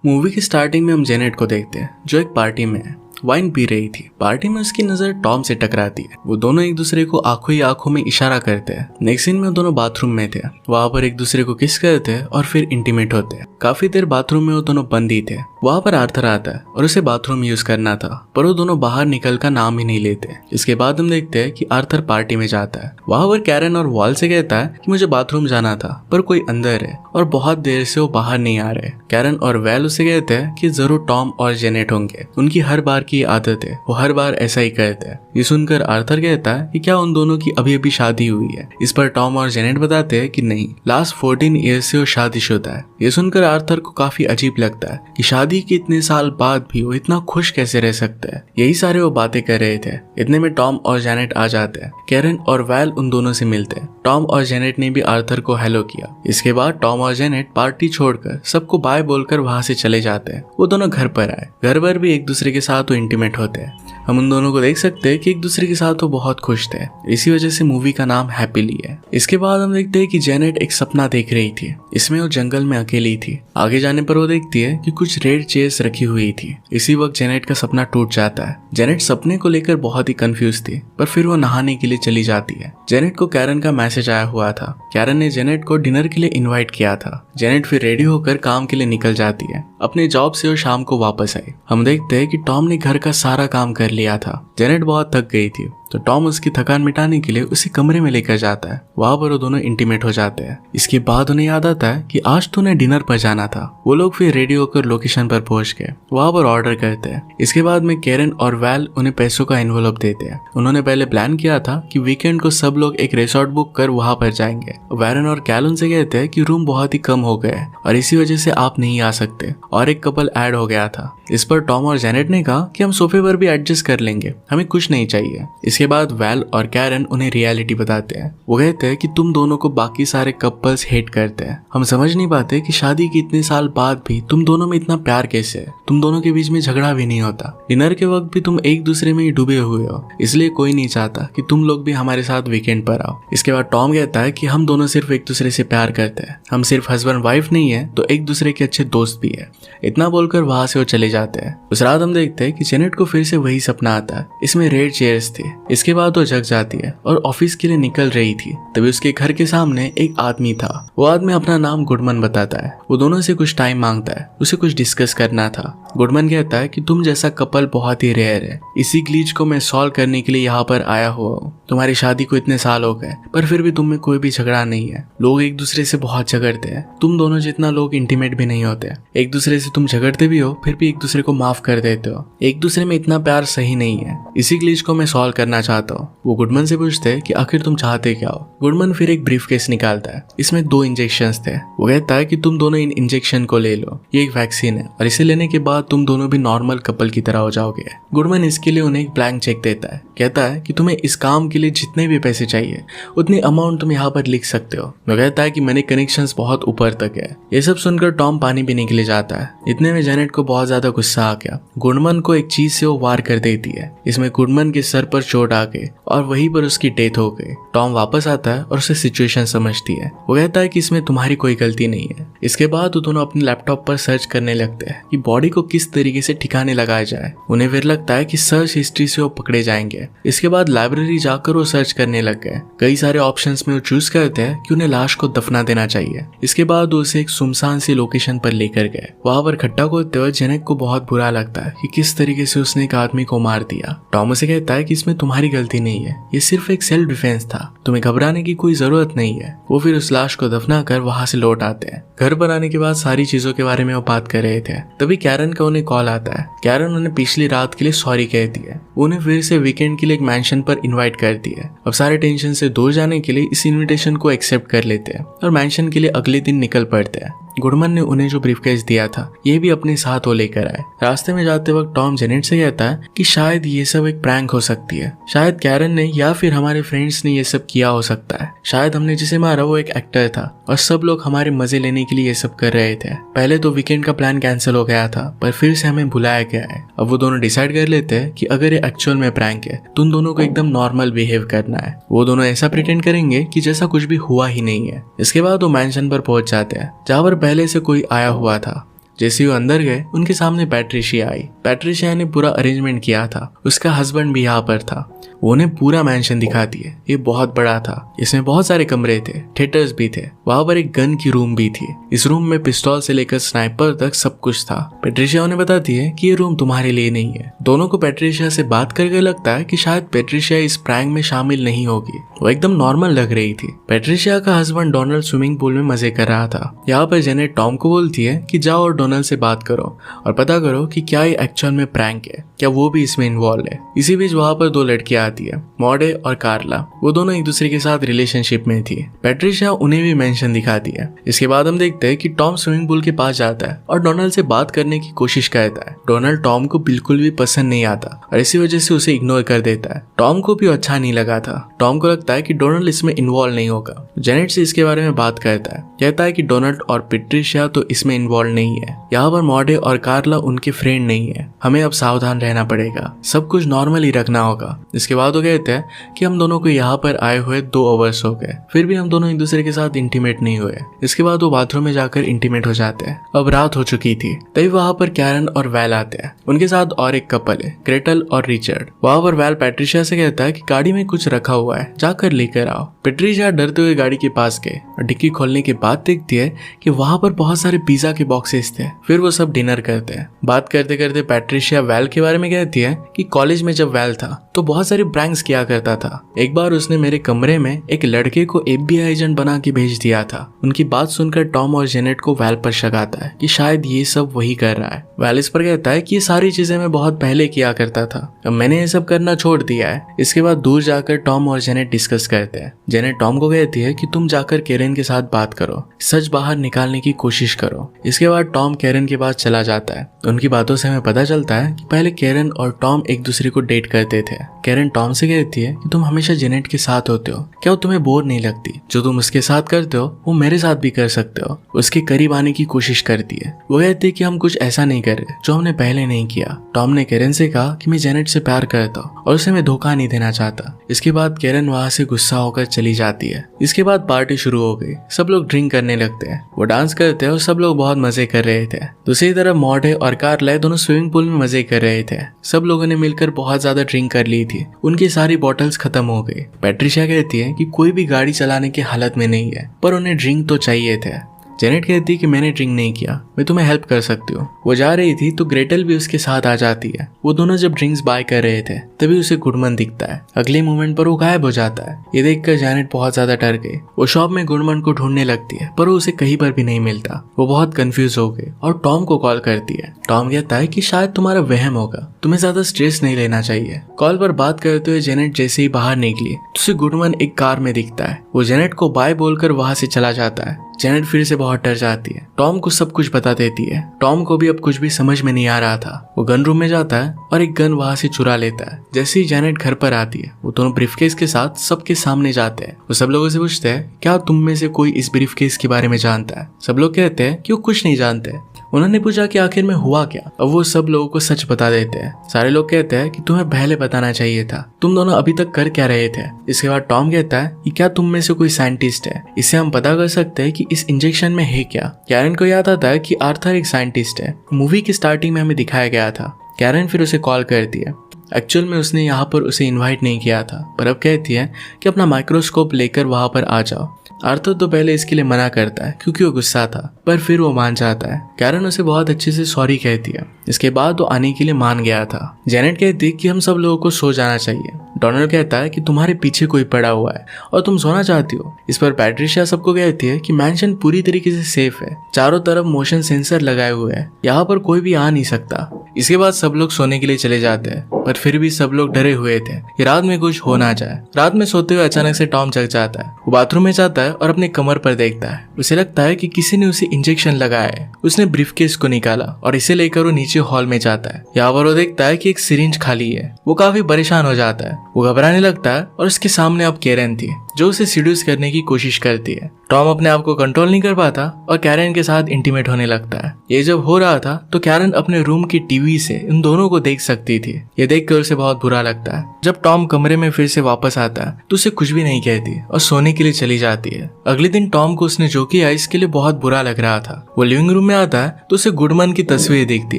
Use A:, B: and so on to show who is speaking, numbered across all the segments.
A: Movie की starting में हम जेनेट को देखते हैं जो एक पार्टी में है, वाइन पी रही थी। पार्टी में उसकी नजर टॉम से टकराती है। वो दोनों एक दूसरे को आंखों ही आंखों में इशारा करते हैं। नेक्स्ट सीन में वो दोनों बाथरूम में थे। वहां पर एक दूसरे को किस करते हैं और फिर इंटीमेट होते हैं। काफी देर बाथरूम में वो दोनों बंद ही थे। वहां पर आर्थर आता है और उसे बाथरूम यूज करना था, पर वो दोनों बाहर निकल का नाम ही नहीं लेते। इसके बाद हम देखते हैं कि आर्थर पार्टी में जाता है। वहां पर कैरन और वॉल से कहता है कि मुझे बाथरूम जाना था, पर कोई अंदर है और बहुत देर से वो बाहर नहीं आ रहे। कैरन और वैल उसे कहते हैं कि जरूर टॉम और जेनेट होंगे। उनकी हर बार की आदत है, वो हर बार ऐसा ही कहते हैं। ये सुनकर आर्थर कहता है कि क्या उन दोनों की अभी अभी शादी हुई है। इस पर टॉम और जेनेट बताते हैं कि नहीं, लास्ट 14 ईयर से वो शादीशुदा है। ये सुनकर आर्थर को काफी अजीब लगता है कि शादी के इतने साल बाद भी वो इतना खुश कैसे रह सकता है। यही सारे वो बातें कर रहे थे। इतने में टॉम और जेनेट आ जाते हैं। कैरन और वैल उन दोनों से मिलते हैं। टॉम और जेनेट ने भी आर्थर को हेलो किया। इसके बाद टॉम और जेनेट पार्टी छोड़कर सबको बाय बोलकर वहां से चले जाते हैं। वो दोनों घर पर आए। घर पर भी एक दूसरे के साथ वो इंटीमेट होते हैं। हम उन दोनों को देख सकते हैं कि एक दूसरे के साथ वो बहुत खुश थे। इसी वजह से मूवी का नाम हैप्पीली है। इसके बाद हम देखते हैं कि जेनेट एक सपना देख रही थी। इसमें वो जंगल में अकेली थी। आगे जाने पर वो देखती है कि कुछ रेड चेयर्स रखी हुई थी। इसी वक्त जेनेट का सपना टूट जाता है। जेनेट सपने को लेकर बहुत ही कंफ्यूज थी, पर फिर वो नहाने के लिए चली जाती है। जेनेट को कैरन का मैसेज आया हुआ था। कैरन ने जेनेट को डिनर के लिए इन्वाइट किया था। जेनेट फिर रेडी होकर काम के लिए निकल जाती है। अपने जॉब से वो शाम को वापस आई। हम देखते हैं कि टॉम ने घर का सारा काम कर लिया था। जेनेट बहुत थक गई थी, तो टॉम उसकी थकान मिटाने के लिए उसे कमरे में लेकर जाता है। वहां पर वो दोनों इंटीमेट हो जाते हैं। इसके बाद उन्हें याद आता है कि आज तो उन्हें डिनर पर जाना था। वो लोग फिर रेडी होकर लोकेशन पर पहुंच गए। वहां पर ऑर्डर करते हैं। इसके बाद में कैरन और वैल उन्हें पैसों का एनवेलप देते हैं। उन्होंने पहले प्लान किया था कि वीकेंड को सब लोग एक रिसोर्ट बुक कर वहां पर जाएंगे। वैरन और कैल उनसे कहते हैं कि रूम बहुत ही कम हो गए और इसी वजह से आप नहीं आ सकते, और एक कपल ऐड हो गया था। इस पर टॉम और जेनेट ने कहा कि हम सोफे पर भी एडजस्ट कर लेंगे, हमें कुछ नहीं चाहिए। इसके बाद वैल और कैरन उन्हें रियलिटी बताते हैं। वो कहते हैं कि तुम दोनों को बाकी सारे कपल्स हेट करते हैं। हम समझ नहीं पाते कि शादी के इतने साल बाद भी तुम दोनों में इतना प्यार कैसे है। तुम दोनों के बीच में झगड़ा भी नहीं होता। डिनर के वक्त भी तुम एक दूसरे में ही डूबे हुए हो, इसलिए कोई नहीं चाहता कि तुम लोग भी हमारे साथ वीकेंड पर आओ। इसके बाद टॉम कहता है कि हम दोनों सिर्फ एक दूसरे से प्यार करते हैं, हम सिर्फ हस्बैंड वाइफ नहीं है तो एक दूसरे के अच्छे दोस्त भी है। इतना बोलकर वहां से वो चले जाते हैं। उस रात हम देखते हैं कि जेनेट को फिर से वही सपना आता है। इसमें रेड चेयर्स थे। इसके बाद वो जग जाती है और ऑफिस के लिए निकल रही थी। तभी उसके घर के सामने एक आदमी था। वो आदमी अपना नाम गुडमन बताता है। वो दोनों से कुछ टाइम मांगता है, उसे कुछ डिस्कस करना था। गुडमन कहता है कि तुम जैसा कपल बहुत ही रेयर है। इसी ग्लिच को मैं सॉल्व करने के लिए यहाँ पर आया हुआ हूँ। तुम्हारी शादी को इतने साल हो गए, पर फिर भी तुम में कोई भी झगड़ा नहीं है। लोग एक दूसरे से बहुत झगड़ते हैं। तुम दोनों जितना लोग इंटीमेट भी नहीं होते। एक दूसरे से तुम झगड़ते भी हो, फिर भी एक दूसरे को माफ कर देते हो। एक दूसरे में इतना प्यार सही नहीं है। इसी ग्लिच को मैं सॉल्व करना चाहता हूँ। वो गुडमन से पूछते हैं कि आखिर तुम चाहते क्या हो। गुडमन फिर एक ब्रीफकेस निकालता है। इसमें 2 इंजेक्शंस थे। वो कहता है कि तुम दोनों इन इंजेक्शन को ले लो, ये एक वैक्सीन है और इसे लेने के बाद तुम दोनों भी नॉर्मल कपल की तरह हो जाओगे। गुडमन इसके लिए उन्हें एक ब्लैंक चेक देता है। कहता है कि तुम्हें इस काम के लिए जितने भी पैसे चाहिए उतनी अमाउंट तुम यहाँ पर लिख सकते हो। वो कहता है कि मैंने कनेक्शंस बहुत ऊपर तक है। ये सब सुनकर टॉम पानी पीने के लिए जाता है। इतने में जेनेट को बहुत ज्यादा गुस्सा आ गया। गुडमन को एक चीज से वो वार कर देती है। इसमें गुडमन के सर पर चोट आ गई और वहीं पर उसकी डेथ हो गई। टॉम वापस आता है और उसे सिचुएशन समझती है। वो कहता है कि इसमें तुम्हारी कोई गलती नहीं है। इसके बाद वो दोनों अपने लैपटॉप पर सर्च करने लगते हैं कि बॉडी को किस तरीके से ठिकाने लगाया जाए। उन्हें फिर लगता है कि सर्च हिस्ट्री से वो पकड़े जाएंगे। इसके बाद लाइब्रेरी जाकर वो सर्च करने लग गए। कई सारे ऑप्शंस में वो चूज करते हैं कि उन्हें लाश को दफना देना चाहिए। इसके बाद वो उसे एक सुनसान सी लोकेशन पर लेकर गए। वहां पर खड्डा खोदते हुए जेनेट को बहुत बुरा लगता है कि किस तरीके से उसने एक आदमी को मार दिया। टॉम उसे कहता है कि इसमें तुम्हारी गलती नहीं है, ये सिर्फ एक सेल्फ डिफेंस था, तुम्हें घबराने की कोई जरूरत नहीं है। वो फिर उस लाश को दफना कर वहां से लौट आते हैं। घर पर आने के बाद सारी चीजों के बारे में वो बात कर रहे थे। तभी कैरन का उन्हें कॉल आता है। कैरन उन्हें पिछली रात के लिए सॉरी कहती है। उन्हें फिर से वीकेंड के लिए एक मैंशन पर इनवाइट करती है। अब सारे टेंशन से दूर जाने के लिए इस इनविटेशन को एक्सेप्ट कर लेते हैं और मैंशन के लिए अगले दिन निकल पड़ते हैं। गुडमन ने उन्हें जो ब्रीफकेस दिया था ये भी अपने साथ वो लेकर आए। रास्ते में जाते वक्त टॉम जेनेट से कहता है कि शायद ये सब एक प्रैंक हो सकती है। शायद कैरन ने या फिर हमारे फ्रेंड्स ने ये सब किया हो सकता है। शायद हमने जिसे मारा वो एक एक्टर था और सब लोग हमारे मजे लेने के लिए ये सब कर रहे थे। पहले तो वीकेंड का प्लान कैंसिल हो गया था, पर फिर से हमें बुलाया गया है। अब वो दोनों डिसाइड कर लेते हैं कि अगर ये एक्चुअल में प्रैंक है तो उन दोनों को एकदम नॉर्मल बिहेव करना है। वो दोनों ऐसा प्रिटेंड करेंगे कि जैसा कुछ भी हुआ ही नहीं है। इसके बाद वो मैंशन पर पहुंच जाते हैं जहाँ पर पहले से कोई आया हुआ था। जैसे ही वो अंदर गए उनके सामने पैट्रिशिया आई। पैट्रिशिया ने पूरा अरेंजमेंट किया था, उसका हस्बैंड भी यहाँ पर था। वो उन्हें पूरा मैंशन दिखा दिए। ये बहुत बड़ा था, इसमें बहुत सारे कमरे थे, थिएटर्स भी थे, वहां पर एक गन की रूम भी थी। इस रूम में पिस्तौल से लेकर स्नाइपर तक सब कुछ था। पैट्रिशिया उन्हें बताती है कि ये रूम तुम्हारे लिए नहीं है। दोनों को पैट्रिशिया से बात करके लगता है कि शायद पैट्रिशिया इस प्रैंक में शामिल नहीं होगी। वो एकदम नॉर्मल लग रही थी। पैट्रिशिया का हस्बैंड डोनाल्ड स्विमिंग पूल में मजे कर रहा था। यहाँ पर जेनेट टॉम को बोलती है कि जाओ और डोनाल्ड से बात करो और पता करो कि क्या ये एक्चुअल में प्रैंक है, क्या वो भी इसमें इन्वॉल्व है। इसी बीच वहां पर दो लड़कियां आती है, मॉडे और कार्ला। वो दोनों एक दूसरे के साथ रिलेशनशिप में थी। पैट्रिशिया उन्हें भी मेंशन दिखाती है। इसके बाद हम देखते हैं कि टॉम स्विमिंग पूल के पास जाता है और डोनाल्ड से बात करने की कोशिश करता है। डोनाल्ड टॉम को बिल्कुल भी पसंद नहीं आता और इसी वजह से उसे इग्नोर कर देता है। टॉम को भी अच्छा नहीं लगा था। टॉम को लगता है कि डोनाल्ड इसमें इन्वॉल्व नहीं होगा। जेनेट से इसके बारे में बात करता है, कहता है कि डोनाल्ड और पैट्रिशिया तो इसमें इन्वॉल्व नहीं है। यहाँ पर मॉडे और कार्ला उनके फ्रेंड नहीं है। हमें अब सावधान रहना पड़ेगा, सब कुछ नॉर्मल ही रखना होगा। इसके बाद वो कहते हैं कि हम दोनों को यहाँ पर आए हुए 2 आवर्स हो गए, फिर भी हम दोनों एक दूसरे के साथ इंटीमेट नहीं हुए। इसके बाद वो बाथरूम में जाकर इंटीमेट हो जाते हैं। अब रात हो चुकी थी, तभी वहां पर कैरन और वैल आते हैं। उनके साथ और एक कपल है, ग्रेटल और रिचर्ड। वहां पर वैल पैट्रिशिया से कहता है कि गाड़ी में कुछ रखा हुआ है, जाकर लेकर आओ। पैट्रिशिया डरते हुए गाड़ी के पास गए और डिक्की खोलने के बाद देखती है कि वहां पर बहुत सारे पिज्जा के बॉक्सेस थे। फिर वो सब डिनर करते हैं। बात करते करते पैट्रिशिया वैल के बारे में कहती है कि कॉलेज में जब वैल था तो बहुत सारे प्रैंक्स किया करता था। एक बार उसने मेरे कमरे में एक लड़के को FBI एजेंट बना के भेज दिया था। उनकी बात सुनकर टॉम और जेनेट को वैल पर शक आता है कि शायद ये सब वही कर रहा है। वैल इस पर कहता है कि ये सारी चीजें मैं बहुत पहले किया करता था, अब मैंने ये सब करना छोड़ दिया है। इसके बाद दूर जाकर टॉम और जेनेट डिस्कस करते हैं। जेनेट टॉम को कहती है कि तुम जाकर केरन के साथ बात करो, सच बाहर निकालने की कोशिश करो। इसके बाद टॉम केरन के पास चला जाता है। उनकी बातों से हमें पता चलता है कि पहले केरन और टॉम एक दूसरे को डेट करते थे। केरन टॉम से कहती है कि तुम हमेशा जेनेट के साथ होते हो, क्या वो तुम्हें बोर नहीं लगती? जो तुम उसके साथ करते हो वो मेरे साथ भी कर सकते हो। उसके करीब आने की कोशिश करती है। वो कहती है कि हम कुछ ऐसा नहीं कर रहे जो हमने पहले नहीं किया। टॉम ने केरन से कहा कि मैं जेनेट से प्यार करता हूँ और उसे मैं धोखा नहीं देना चाहता। इसके बाद केरन वहां से गुस्सा होकर चली जाती है। इसके बाद पार्टी शुरू हो गई। सब लोग ड्रिंक करने लगते हैं, वो डांस करते हैं और सब लोग बहुत मजे कर रहे थे। दूसरी तरफ मॉडे और कार्ला दोनों स्विमिंग पूल में मजे कर रहे थे। सब लोगों ने मिलकर बहुत ज्यादा ड्रिंक कर ली थी। उनकी सारी बॉटल्स खत्म हो गई। पैट्रिशिया कहती है कि कोई भी गाड़ी चलाने की हालत में नहीं है, पर उन्हें ड्रिंक तो चाहिए थे। जेनेट कहती है कि मैंने ड्रिंक नहीं किया, मैं तुम्हें हेल्प कर सकती हूँ। वो जा रही थी तो ग्रेटल भी उसके साथ आ जाती है। वो दोनों जब ड्रिंक्स बाय कर रहे थे तभी उसे गुडमन दिखता है। अगले मोमेंट पर वो गायब हो जाता है। ये देखकर जेनेट बहुत ज्यादा डर गई। वो शॉप में गुडमन को ढूंढने लगती है, पर वो उसे कहीं पर भी नहीं मिलता। वो बहुत कंफ्यूज हो गई और टॉम को कॉल करती है। टॉम कहता है कि शायद तुम्हारा वहम होगा, तुम्हें ज्यादा स्ट्रेस नहीं लेना चाहिए। कॉल पर बात करते हुए जेनेट जैसे ही बाहर निकली तो उसे गुडमन एक कार में दिखता है। वो जेनेट को बाय बोलकर वहां से चला जाता है। जेनेट फिर से बहुत डर जाती है। टॉम को सब कुछ बता देती है। टॉम को भी अब कुछ भी समझ में नहीं आ रहा था। वो गन रूम में जाता है और एक गन वहां से चुरा लेता है। जैसे ही जेनेट घर पर आती है वो दोनों ब्रीफकेस के साथ सबके सामने जाते हैं। वो सब लोगों से पूछते हैं क्या तुम में से कोई इस ब्रीफकेस के बारे में जानता है? सब लोग कहते हैं कि वो कुछ नहीं जानते। उन्होंने पूछा कि आखिर में हुआ क्या। अब वो सब लोगों को सच बता देते हैं। सारे लोग कहते हैं कि तुम्हें पहले बताना चाहिए था, तुम दोनों अभी तक कर क्या रहे थे। इसके बाद टॉम कहता है कि क्या तुम में से कोई साइंटिस्ट है, इससे हम पता कर सकते हैं कि इस इंजेक्शन में है क्या। कैरन को याद आता है कि आर्थर एक साइंटिस्ट है, मूवी की स्टार्टिंग में हमें दिखाया गया था। कैरन फिर उसे कॉल करती है। एक्चुअल में उसने यहाँ पर उसे इनवाइट नहीं किया था, पर अब कहती है कि अपना माइक्रोस्कोप लेकर वहां पर आ जाओ। आर्थर तो पहले इसके लिए मना करता है क्योंकि वो गुस्सा था, पर फिर वो मान जाता है। कैरन उसे बहुत अच्छे से सॉरी कहती है। इसके बाद वो आने के लिए मान गया था। जेनेट कहती है कि हम सब लोगों को सो जाना चाहिए। डोनाल्ड कहता है कि तुम्हारे पीछे कोई पड़ा हुआ है और तुम सोना चाहती हो। इस पर पैट्रिशिया सबको कहती है कि मैंशन पूरी तरीके से सेफ है, चारों तरफ मोशन सेंसर लगाए हुए हैं, यहाँ पर कोई भी आ नहीं सकता। इसके बाद सब लोग सोने के लिए चले जाते हैं, पर फिर भी सब लोग डरे हुए थे कि रात में कुछ हो ना जाए। रात में सोते हुए अचानक से टॉम जग जाता है। वो बाथरूम में जाता है और अपने कमर पर देखता है। उसे लगता है कि किसी ने उसे इंजेक्शन लगाया है। उसने ब्रीफकेस को निकाला और इसे लेकर वो नीचे हॉल में जाता है। यहाँ पर वो देखता है कि एक सिरिंज खाली है। वो काफी परेशान हो जाता है। वो घबराने लगता है और उसके सामने अब केरन थी। जो उसे सीड्यूस करने की कोशिश करती है। टॉम अपने आप को कंट्रोल नहीं कर पाता और कैरन के साथ इंटीमेट होने लगता है। ये जब हो रहा था तो कैरन अपने रूम की टीवी से इन दोनों को देख सकती थी। ये देखकर उसे बहुत बुरा लगता है। जब टॉम कमरे में फिर से वापस आता है तो उसे कुछ भी नहीं कहती और सोने के लिए चली जाती है। अगले दिन टॉम को उसने जो किया इसके लिए बहुत बुरा लग रहा था। वो लिविंग रूम में आता है तो उसे गुडमन की तस्वीर दिखती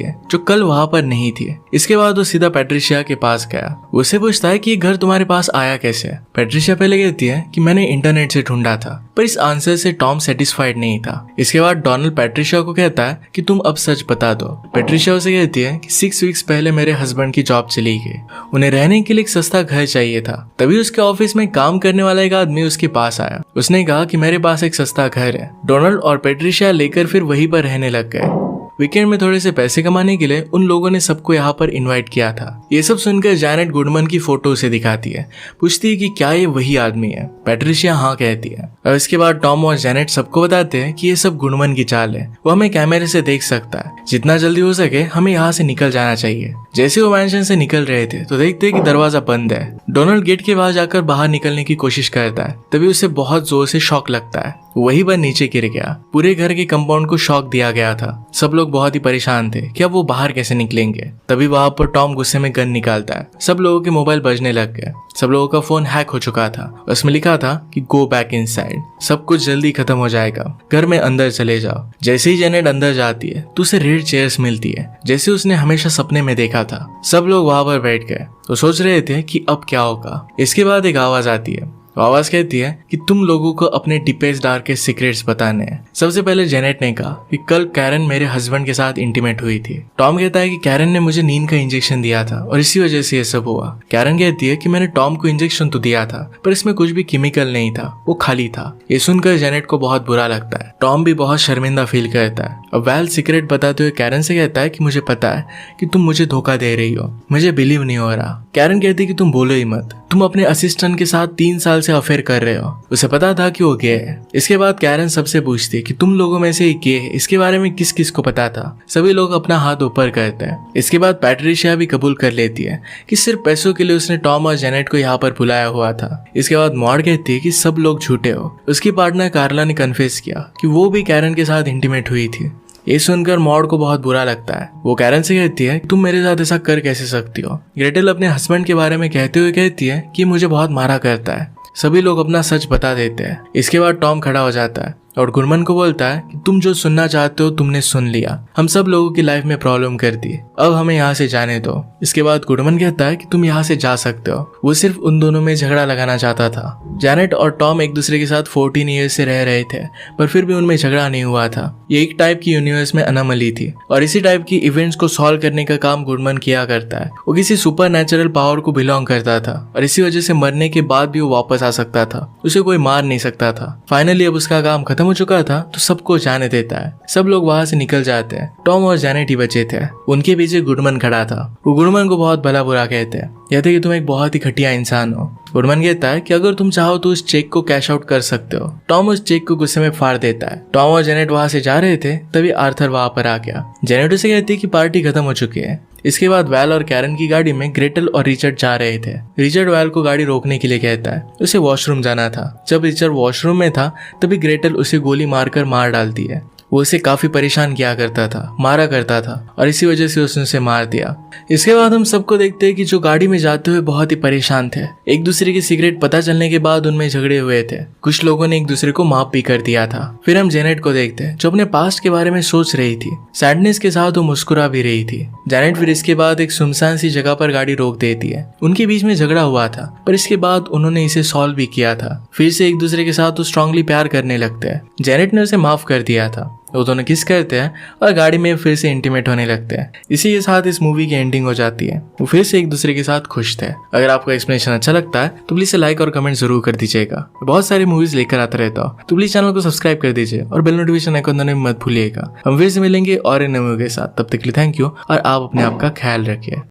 A: है जो कल वहां पर नहीं थी। इसके बाद वो सीधा पैट्रिशिया के पास गया। उससे पूछता है कि ये घर तुम्हारे पास आया कैसे। पैट्रिशिया पहले कहती है कि मैंने इंटरनेट से ढूंढा था, पर इस आंसर से टॉम सेटिस्फाइड नहीं था। इसके बाद डोनाल्ड पैट्रिशिया को कहता है कि तुम अब सच बता दो। पैट्रिशिया उसे कहती है कि 6 वीक्स पहले मेरे हस्बैंड की जॉब चली गई। उन्हें रहने के लिए एक सस्ता घर चाहिए था। तभी उसके ऑफिस में काम करने वाला एक आदमी उसके पास आया। उसने कहा कि मेरे पास एक सस्ता घर है। डोनाल्ड और पैट्रिशिया लेकर फिर वहीं पर रहने लग गए। वीकेंड में थोड़े से पैसे कमाने के लिए उन लोगों ने सबको यहाँ पर इनवाइट किया था। ये सब सुनकर जैनेट गुडमन की फोटो उसे दिखाती है। पूछती है कि क्या ये वही आदमी है। पैट्रिशिया हाँ कहती है। और इसके बाद टॉम और जैनेट सबको बताते हैं कि ये सब गुडमन की चाल है। वो हमें कैमरे से देख सकता है। जितना जल्दी हो सके हमें यहाँ से निकल जाना चाहिए। जैसे वो मैंशन से निकल रहे थे तो देखते हैं कि दरवाजा बंद है। डोनाल्ड गेट के बाहर जाकर बाहर निकलने की कोशिश करता है। तभी उसे बहुत जोर से शॉक लगता है। वही पर नीचे गिर गया। पूरे घर के कंपाउंड को शॉक दिया गया था। सब लोग बहुत ही परेशान थे कि अब वो बाहर कैसे निकलेंगे। तभी वहां पर टॉम गुस्से में गन निकालता है। सब लोगों के मोबाइल बजने लग गए। सब लोगों का फोन हैक हो चुका था। उसमें लिखा था कि गो बैक इनसाइड, सब कुछ जल्दी खत्म हो जाएगा, घर में अंदर चले जाओ। जैसे ही जेनेट अंदर जाती है तो उसे रेड चेयर्स मिलती है जैसे उसने हमेशा सपने में देखा था। सब लोग वहां पर बैठ गए तो सोच रहे थे कि अब क्या होगा। इसके बाद एक आवाज आती है। आवाज कहती है कि तुम लोगों को अपने डीपेस्ट डार्केस्ट सीक्रेट्स बताने हैं। सबसे पहले जेनेट ने कहा कि कल कैरन मेरे हस्बैंड के साथ इंटीमेट हुई थी। टॉम कहता है कि कैरन ने मुझे नींद का इंजेक्शन दिया था और इसी वजह से ये सब हुआ। कैरन कहती है कि मैंने टॉम को इंजेक्शन तो दिया था पर इसमें कुछ भी केमिकल नहीं था, वो खाली था। ये सुनकर जेनेट को बहुत बुरा लगता है। टॉम भी बहुत शर्मिंदा फील करता है। अब वैल सीक्रेट बताते हुए कैरन से कहता है कि मुझे पता है कि तुम मुझे धोखा दे रही हो, मुझे बिलीव नहीं हो रहा। कैरन कहती है कि तुम बोलो ही मत, तुम अपने असिस्टेंट के साथ 3 साल से अफेयर कर रहे हो। उसे पता था कि वो गे है। इसके बाद कैरन सबसे पूछती है कि तुम लोगों में से गे है, इसके बारे में किस किस को पता था। सभी लोग अपना हाथ ऊपर करते हैं। इसके बाद पैट्रिशिया भी कबूल कर लेती है कि सिर्फ पैसों के लिए उसने टॉम और जेनेट को यहाँ पर बुलाया हुआ था। इसके बाद मॉड कहती है कि सब लोग झूठे हो। उसकी पार्टनर कार्ला ने कन्फेस किया कि वो भी कैरन के साथ इंटीमेट हुई थी। ये सुनकर मॉड को बहुत बुरा लगता है। वो कैरन से कहती है तुम मेरे साथ ऐसा कर कैसे सकती हो। ग्रेटेल अपने हस्बैंड के बारे में कहते हुए कहती है कि मुझे बहुत मारा करता है। सभी लोग अपना सच बता देते हैं। इसके बाद टॉम खड़ा हो जाता है और गुडमन को बोलता है कि तुम जो सुनना चाहते हो तुमने सुन लिया। हम सब लोगों की लाइफ में प्रॉब्लम कर दी, अब हमें यहाँ से जाने दो। इसके बाद गुडमन कहता है कि तुम यहाँ से जा सकते हो। वो सिर्फ उन दोनों में झगड़ा लगाना चाहता था। जैनेट और टॉम एक दूसरे के साथ 14 ईयर्स से रह रहे थे पर फिर भी उनमें झगड़ा नहीं हुआ था। ये एक टाइप की यूनिवर्स में अनोमली थी और इसी टाइप की इवेंट्स को सॉल्व करने का काम गुडमन किया करता है। वो किसी सुपर नेचुरल पावर को बिलोंग करता था और इसी वजह से मरने के बाद भी वो वापस आ सकता था। उसे कोई मार नहीं सकता था। फाइनली अब उसका काम खत्म हो चुका था तो सबको जाने देता है। सब लोग वहां से निकल जाते हैं। टॉम और जैनेट ही बचे थे। उनके पीछे गुडमन खड़ा था। वो गुडमन को बहुत भला बुरा कहते हैं, कहते कि तुम एक बहुत ही घटिया इंसान हो। गुडमन कहता है कि अगर तुम चाहो तो उस चेक को कैश आउट कर सकते हो। टॉम उस चेक को गुस्से में फाड़ देता है। टॉम और जेनेट वहां से जा रहे थे तभी आर्थर वहां पर आ गया। जेनेट उसे कहती है कि पार्टी खत्म हो चुकी है। इसके बाद वैल और कैरन की गाड़ी में ग्रेटल और रिचर्ड जा रहे थे। रिचर्ड वैल को गाड़ी रोकने के लिए कहता है। उसे वॉशरूम जाना था। जब रिचर्ड वॉशरूम में था तभी ग्रेटल उसे गोली मारकर मार डालती है। वो उसे काफी परेशान किया करता था, मारा करता था और इसी वजह से उसने उसे मार दिया। इसके बाद हम सबको देखते हैं कि जो गाड़ी में जाते हुए बहुत ही परेशान थे। एक दूसरे की सीक्रेट पता चलने के बाद उनमें झगड़े हुए थे। कुछ लोगों ने एक दूसरे को माफ भी कर दिया था। फिर हम जेनेट को देखते हैं जो अपने पास्ट के बारे में सोच रही थी। सैडनेस के साथ वो मुस्कुरा भी रही थी। जेनेट फिर इसके बाद एक सुनसान सी जगह पर गाड़ी रोक देती है। उनके बीच में झगड़ा हुआ था पर इसके बाद उन्होंने इसे सॉल्व भी किया था। फिर से एक दूसरे के साथ वो स्ट्रांगली प्यार करने लगते हैं। जेनेट ने उसे माफ कर दिया था। वो दोनों किस करते हैं और गाड़ी में फिर से इंटीमेट होने लगते हैं। इसी के साथ इस मूवी की एंडिंग हो जाती है। वो फिर से एक दूसरे के साथ खुश थे। अगर आपको एक्सप्लेनेशन अच्छा लगता है तो प्लीज लाइक और कमेंट जरूर कर दीजिएगा। बहुत सारी मूवीज लेकर आता रहता हूँ तो प्लीज चैनल को सब्सक्राइब कर दीजिए और बेल नोटिफिकेशन आइकन दबाना मत भूलिएगा। हम फिर से मिलेंगे और इन मूवी के साथ। तब तक के लिए थैंक यू और आप अपने आप का ख्याल रखिए।